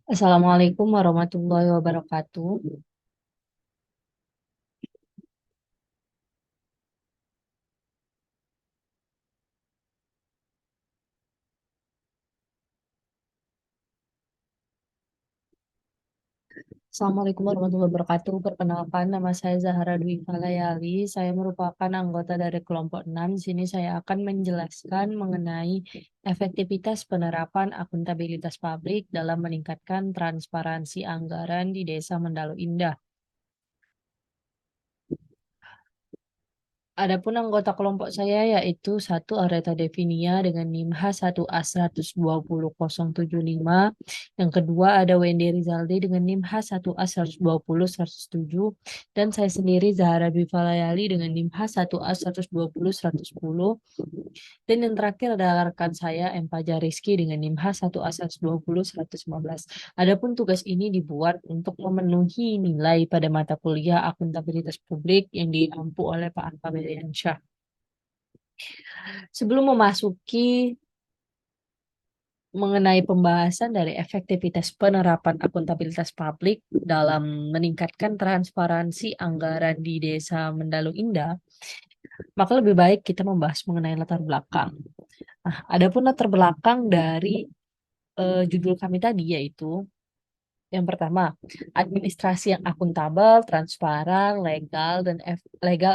Assalamualaikum warahmatullahi wabarakatuh. Assalamualaikum warahmatullahi wabarakatuh. Perkenalkan, nama saya Zahra Dwi Falayali. Saya merupakan anggota dari kelompok 6. Di sini saya akan menjelaskan mengenai efektivitas penerapan akuntabilitas publik dalam meningkatkan transparansi anggaran di Desa Mendalu Indah. Adapun anggota kelompok saya yaitu satu Areta Devinia dengan NIM H1A120075. Yang kedua ada Wendy Rizaldi dengan NIM H1A120107. Dan saya sendiri Zahra Dwi Falayali dengan NIM H1A120110. Dan yang terakhir adalah rekan saya M. Fajar Rizky dengan NIM H1A120-115. Adapun tugas ini dibuat untuk memenuhi nilai pada mata kuliah akuntabilitas publik yang diampu oleh Pak Anpa Bedriansyah. Sebelum memasuki mengenai pembahasan dari efektivitas penerapan akuntabilitas publik dalam meningkatkan transparansi anggaran di Desa Mendalu Indah, maka lebih baik kita membahas mengenai latar belakang. Nah, adapun latar belakang dari judul kami tadi yaitu yang pertama, administrasi yang akuntabel, transparan, legal,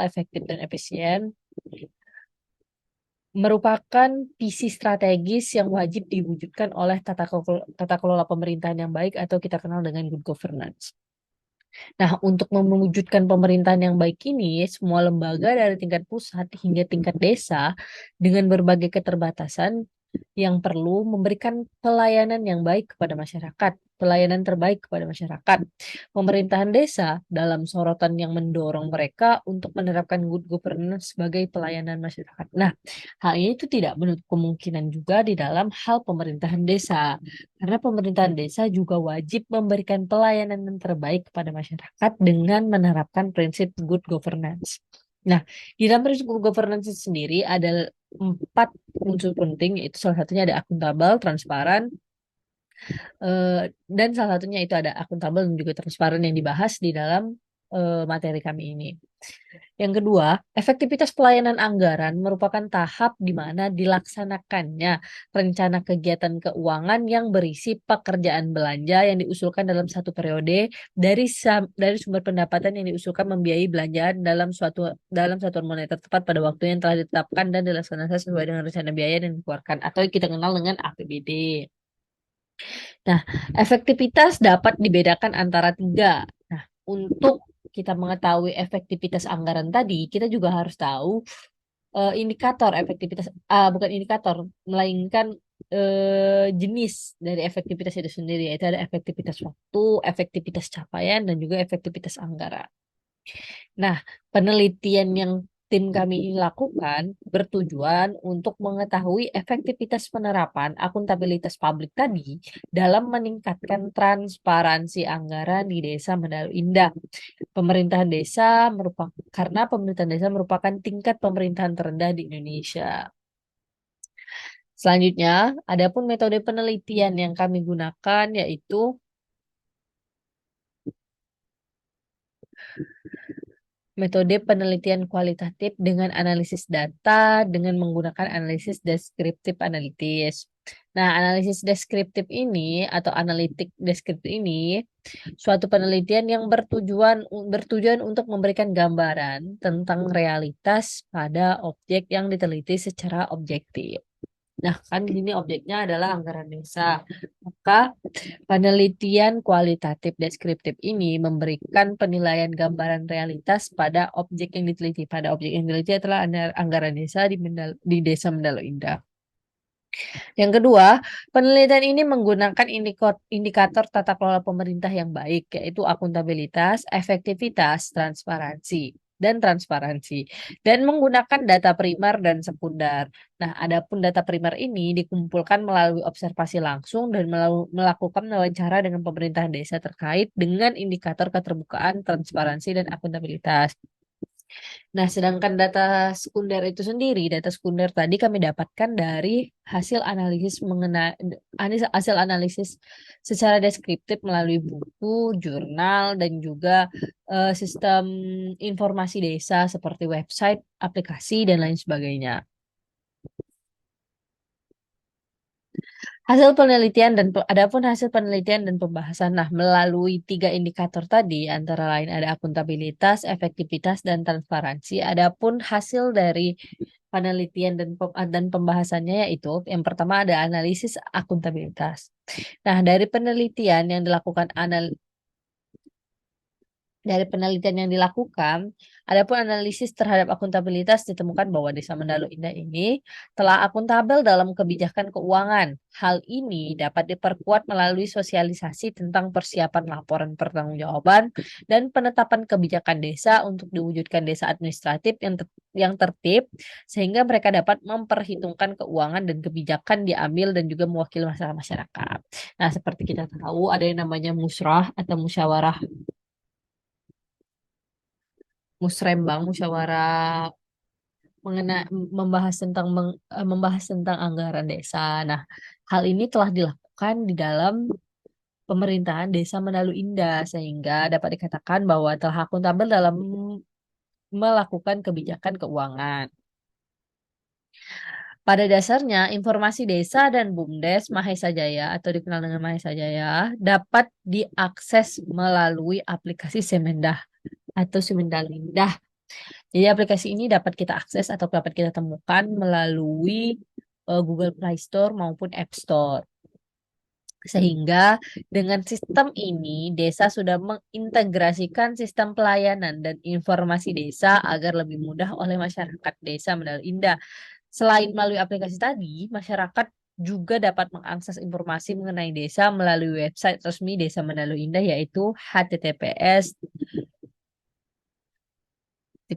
efektif dan efisien merupakan visi strategis yang wajib diwujudkan oleh tata kelola pemerintahan yang baik atau kita kenal dengan good governance. Nah, untuk mewujudkan pemerintahan yang baik ini, semua lembaga dari tingkat pusat hingga tingkat desa dengan berbagai keterbatasan yang perlu memberikan pelayanan yang baik kepada masyarakat, pelayanan terbaik kepada masyarakat. Pemerintahan desa dalam sorotan yang mendorong mereka untuk menerapkan good governance sebagai pelayanan masyarakat. Nah, hal ini itu tidak menutup kemungkinan juga di dalam hal pemerintahan desa. Karena pemerintahan desa juga wajib memberikan pelayanan yang terbaik kepada masyarakat dengan menerapkan prinsip good governance. Nah, di dalam prinsip good governance itu sendiri ada 4 unsur penting, yaitu salah satunya ada akuntabel, transparan, dan salah satunya itu ada akuntabel dan juga transparan yang dibahas di dalam materi kami ini. Yang kedua, efektivitas pelayanan anggaran merupakan tahap di mana dilaksanakannya rencana kegiatan keuangan yang berisi pekerjaan belanja yang diusulkan dalam satu periode dari sumber pendapatan yang diusulkan membiayai belanjaan dalam satuan moneter tepat pada waktu yang telah ditetapkan dan dilaksanakan sesuai dengan rencana biaya yang dikeluarkan atau kita kenal dengan APBD. Nah, efektivitas dapat dibedakan antara tiga. Nah, untuk kita mengetahui efektivitas anggaran tadi, kita juga harus tahu indikator efektivitas, bukan indikator, melainkan jenis dari efektivitas itu sendiri, yaitu ada efektivitas waktu, efektivitas capaian, dan juga efektivitas anggaran. Nah, penelitian yang tim kami ini lakukan bertujuan untuk mengetahui efektivitas penerapan akuntabilitas publik tadi dalam meningkatkan transparansi anggaran di Desa Mendalu Indah. Karena pemerintahan desa merupakan tingkat pemerintahan terendah di Indonesia. Selanjutnya, adapun metode penelitian yang kami gunakan yaitu metode penelitian kualitatif dengan analisis data dengan menggunakan analisis deskriptif analitis. Nah, analisis deskriptif ini atau analitik deskriptif ini suatu penelitian yang bertujuan untuk memberikan gambaran tentang realitas pada objek yang diteliti secara objektif. Nah, kan di sini objeknya adalah anggaran desa. Maka penelitian kualitatif deskriptif ini memberikan penilaian gambaran realitas pada objek yang diteliti. Pada objek yang diteliti adalah anggaran desa di Desa Mendalu Indah. Yang kedua, penelitian ini menggunakan indikator tata kelola pemerintah yang baik, yaitu akuntabilitas, efektivitas, transparansi, dan menggunakan data primer dan sekunder. Nah, adapun data primer ini dikumpulkan melalui observasi langsung dan melakukan wawancara dengan pemerintahan desa terkait dengan indikator keterbukaan, transparansi, dan akuntabilitas. Nah, sedangkan data sekunder tadi kami dapatkan dari hasil analisis hasil analisis secara deskriptif melalui buku, jurnal, dan juga sistem informasi desa seperti website, aplikasi, dan lain sebagainya. Adapun hasil penelitian dan pembahasan, nah melalui 3 indikator tadi antara lain ada akuntabilitas, efektivitas, dan transparansi. Adapun hasil dari penelitian dan pembahasannya yaitu yang pertama ada analisis akuntabilitas. Nah, dari penelitian yang dilakukan, adapun analisis terhadap akuntabilitas ditemukan bahwa Desa Mendalu Indah ini telah akuntabel dalam kebijakan keuangan. Hal ini dapat diperkuat melalui sosialisasi tentang persiapan laporan pertanggungjawaban dan penetapan kebijakan desa untuk diwujudkan desa administratif yang tertib, sehingga mereka dapat memperhitungkan keuangan dan kebijakan diambil dan juga mewakili masalah masyarakat. Nah, seperti kita tahu ada yang namanya musrah atau musyawarah membahas tentang anggaran desa. Nah, hal ini telah dilakukan di dalam pemerintahan Desa Mendalu Indah sehingga dapat dikatakan bahwa telah akuntabel dalam melakukan kebijakan keuangan. Pada dasarnya, informasi desa dan BUMDes Mahesa Jaya atau dikenal dengan Mahesa Jaya dapat diakses melalui aplikasi Semendah atau Semendalindah. Jadi aplikasi ini dapat kita akses atau dapat kita temukan melalui Google Play Store maupun App Store. Sehingga dengan sistem ini, desa sudah mengintegrasikan sistem pelayanan dan informasi desa agar lebih mudah oleh masyarakat Desa Mendalu Indah. Selain melalui aplikasi tadi, masyarakat juga dapat mengakses informasi mengenai desa melalui website resmi Desa Mendalu Indah yaitu https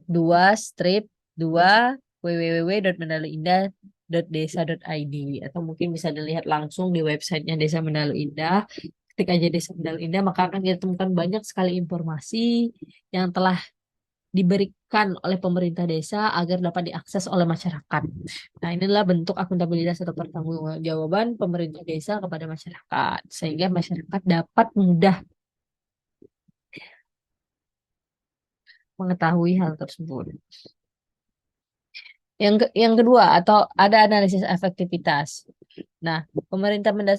dua strip dua www.mendaluindah.desa.id atau mungkin bisa dilihat langsung di websitenya Desa Mendalu Indah. Ketik aja Desa Mendalu Indah maka akan kita temukan banyak sekali informasi yang telah diberikan oleh pemerintah desa agar dapat diakses oleh masyarakat. Nah, inilah bentuk akuntabilitas atau pertanggungjawaban pemerintah desa kepada masyarakat sehingga masyarakat dapat mudah mengetahui hal tersebut. Yang kedua atau ada analisis efektivitas. Nah,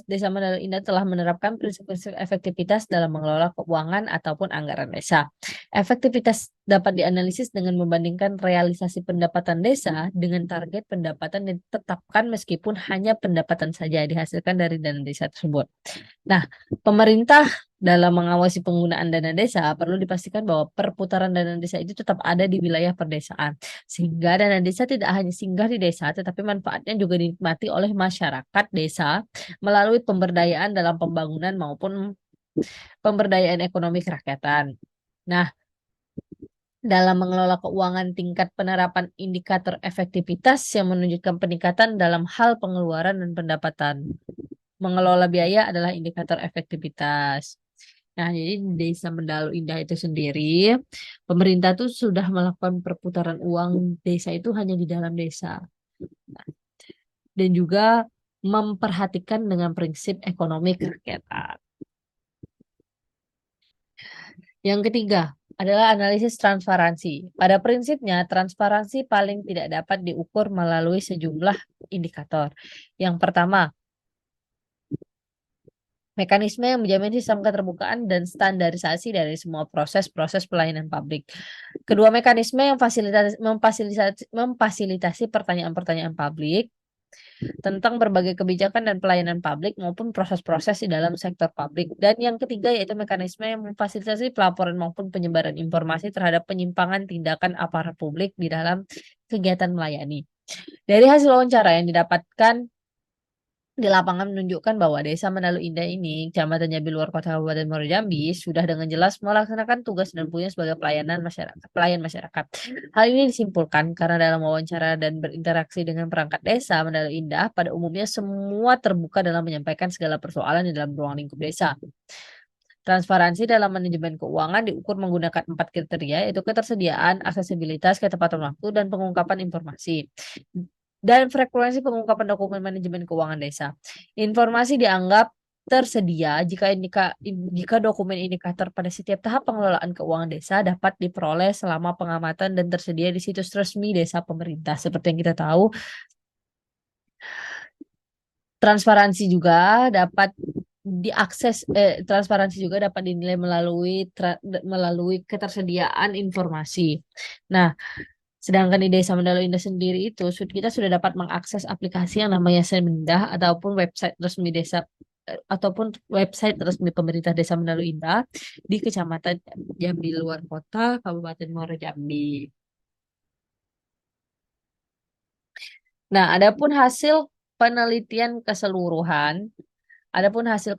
Desa Mendalu Indah telah menerapkan prinsip-prinsip efektivitas dalam mengelola keuangan ataupun anggaran desa. Efektivitas dapat dianalisis dengan membandingkan realisasi pendapatan desa dengan target pendapatan yang ditetapkan meskipun hanya pendapatan saja dihasilkan dari dana desa tersebut. Nah, pemerintah dalam mengawasi penggunaan dana desa perlu dipastikan bahwa perputaran dana desa itu tetap ada di wilayah perdesaan. Sehingga dana desa tidak hanya singgah di desa, tetapi manfaatnya juga dinikmati oleh masyarakat desa melalui pemberdayaan dalam pembangunan maupun pemberdayaan ekonomi kerakyatan. Nah, dalam mengelola keuangan tingkat penerapan indikator efektivitas yang menunjukkan peningkatan dalam hal pengeluaran dan pendapatan. Mengelola biaya adalah indikator efektivitas. Nah, jadi di Desa Mendalu Indah itu sendiri, pemerintah tuh sudah melakukan perputaran uang desa itu hanya di dalam desa. Dan juga memperhatikan dengan prinsip ekonomi kerakyatan. Yang ketiga adalah analisis transparansi. Pada prinsipnya, transparansi paling tidak dapat diukur melalui sejumlah indikator. Yang pertama, mekanisme yang menjamin sistem keterbukaan dan standarisasi dari semua proses-proses pelayanan publik. Kedua mekanisme yang memfasilitasi pertanyaan-pertanyaan publik tentang berbagai kebijakan dan pelayanan publik maupun proses-proses di dalam sektor publik. Dan yang ketiga yaitu mekanisme yang memfasilitasi pelaporan maupun penyebaran informasi terhadap penyimpangan tindakan aparat publik di dalam kegiatan melayani. Dari hasil wawancara yang didapatkan di lapangan menunjukkan bahwa Desa Mendalu Indah ini, Kecamatan Jambi Luar Kota Kabupaten Muaro Jambi, sudah dengan jelas melaksanakan tugas dan fungsinya sebagai pelayan masyarakat. Hal ini disimpulkan karena dalam wawancara dan berinteraksi dengan perangkat desa Mendalu Indah, pada umumnya semua terbuka dalam menyampaikan segala persoalan di dalam ruang lingkup desa. Transparansi dalam manajemen keuangan diukur menggunakan 4 kriteria, yaitu ketersediaan, aksesibilitas, ketepatan waktu, dan pengungkapan informasi. Dan frekuensi pengungkapan dokumen manajemen keuangan desa. Informasi dianggap tersedia jika dokumen indikator pada setiap tahap pengelolaan keuangan desa dapat diperoleh selama pengamatan dan tersedia di situs resmi desa pemerintah. Seperti yang kita tahu, transparansi juga dapat transparansi juga dapat dinilai melalui ketersediaan informasi. Nah, sedangkan di Desa Mendalu Indah sendiri itu kita sudah dapat mengakses aplikasi yang namanya Semendah ataupun website resmi pemerintah Desa Mendalu Indah di Kecamatan Jambi Luar Kota, Kabupaten Muaro Jambi. Nah, adapun hasil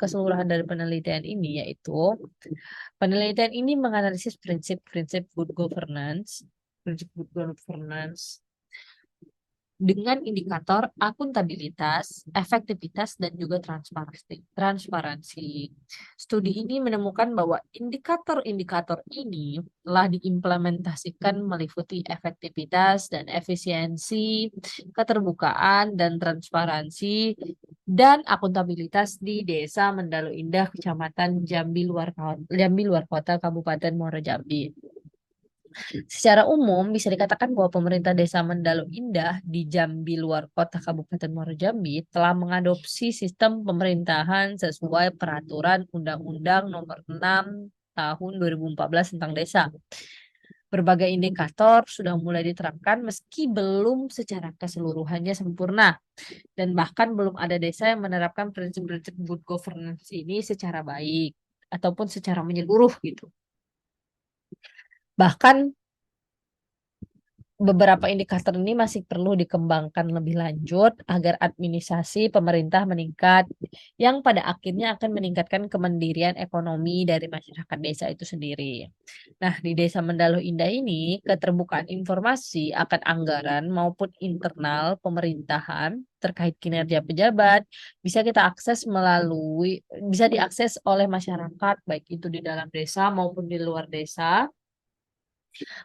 keseluruhan dari penelitian ini yaitu penelitian ini menganalisis prinsip-prinsip good governance, dengan indikator akuntabilitas, efektivitas, dan juga transparansi. Studi ini menemukan bahwa indikator-indikator ini telah diimplementasikan meliputi efektivitas dan efisiensi, keterbukaan dan transparansi, dan akuntabilitas di Desa Mendalu Indah, Kecamatan Jambi Luar Kota, Kabupaten Muaro Jambi. Secara umum bisa dikatakan bahwa pemerintah Desa Mendalu Indah di Jambi Luar Kota Kabupaten Muaro Jambi telah mengadopsi sistem pemerintahan sesuai peraturan Undang-Undang Nomor 6 Tahun 2014 tentang Desa. Berbagai indikator sudah mulai diterapkan meski belum secara keseluruhannya sempurna dan bahkan belum ada desa yang menerapkan prinsip-prinsip good governance ini secara baik ataupun secara menyeluruh gitu. Bahkan beberapa indikator ini masih perlu dikembangkan lebih lanjut agar administrasi pemerintah meningkat, yang pada akhirnya akan meningkatkan kemandirian ekonomi dari masyarakat desa itu sendiri. Nah, di Desa Mendalu Indah ini, keterbukaan informasi akan anggaran maupun internal pemerintahan terkait kinerja pejabat bisa diakses oleh masyarakat, baik itu di dalam desa maupun di luar desa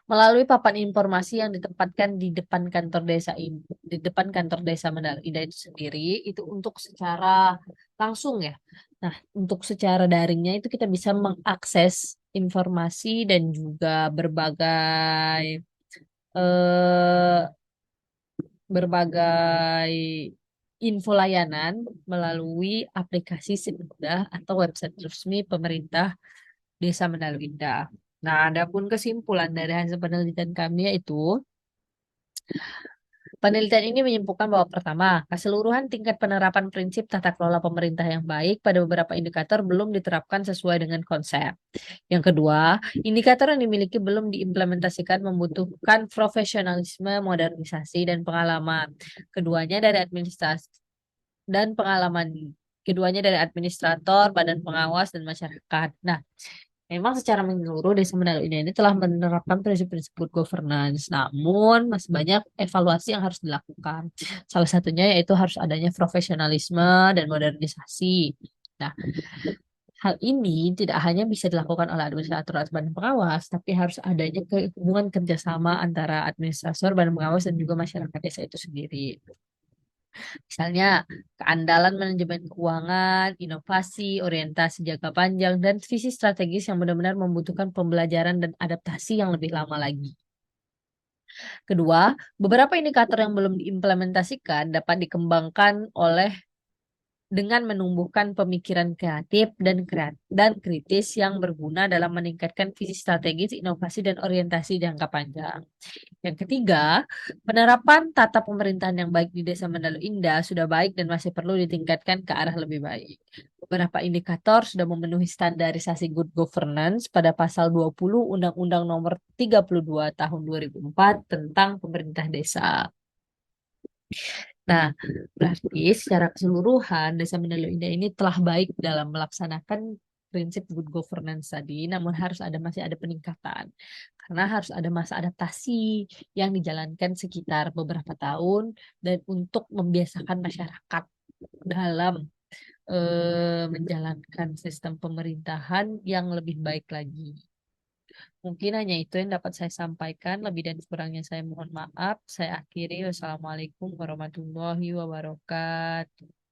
melalui papan informasi yang ditempatkan di depan kantor desa Mendalu Indah itu sendiri, itu untuk secara langsung ya. Nah, untuk secara daringnya itu kita bisa mengakses informasi dan juga eh, berbagai info layanan melalui aplikasi Semudah atau website resmi pemerintah Desa Mendalu Indah. Nah, adapun kesimpulan dari hasil penelitian kami yaitu penelitian ini menyimpulkan bahwa pertama, keseluruhan tingkat penerapan prinsip tata kelola pemerintah yang baik pada beberapa indikator belum diterapkan sesuai dengan konsep. Yang kedua, indikator yang dimiliki belum diimplementasikan membutuhkan profesionalisme, modernisasi, dan pengalaman. Keduanya dari administrasi dan pengalaman keduanya dari administrator, badan pengawas, dan masyarakat. Nah, memang secara menyeluruh Desa Mendalu Indah ini telah menerapkan prinsip-prinsip good governance, namun masih banyak evaluasi yang harus dilakukan. Salah satunya yaitu harus adanya profesionalisme dan modernisasi. Nah, hal ini tidak hanya bisa dilakukan oleh administrator atau badan pengawas, tapi harus adanya hubungan kerjasama antara administrator, badan pengawas, dan juga masyarakat desa itu sendiri. Misalnya, keandalan manajemen keuangan, inovasi, orientasi jangka panjang, dan visi strategis yang benar-benar membutuhkan pembelajaran dan adaptasi yang lebih lama lagi. Kedua, beberapa indikator yang belum diimplementasikan dapat dikembangkan dengan menumbuhkan pemikiran kreatif dan kritis yang berguna dalam meningkatkan visi strategis, inovasi, dan orientasi jangka panjang. Yang ketiga, penerapan tata pemerintahan yang baik di Desa Mendalu Indah sudah baik dan masih perlu ditingkatkan ke arah lebih baik. Beberapa indikator sudah memenuhi standarisasi good governance pada pasal 20 Undang-Undang Nomor 32 Tahun 2004 tentang pemerintah desa. Nah, berarti secara keseluruhan Desa Mendalu Indah ini telah baik dalam melaksanakan prinsip good governance tadi, namun masih ada peningkatan. Karena harus ada masa adaptasi yang dijalankan sekitar beberapa tahun dan untuk membiasakan masyarakat dalam menjalankan sistem pemerintahan yang lebih baik lagi. Mungkin hanya itu yang dapat saya sampaikan. Lebih dan kurangnya saya mohon maaf. Saya akhiri. Wassalamualaikum warahmatullahi wabarakatuh.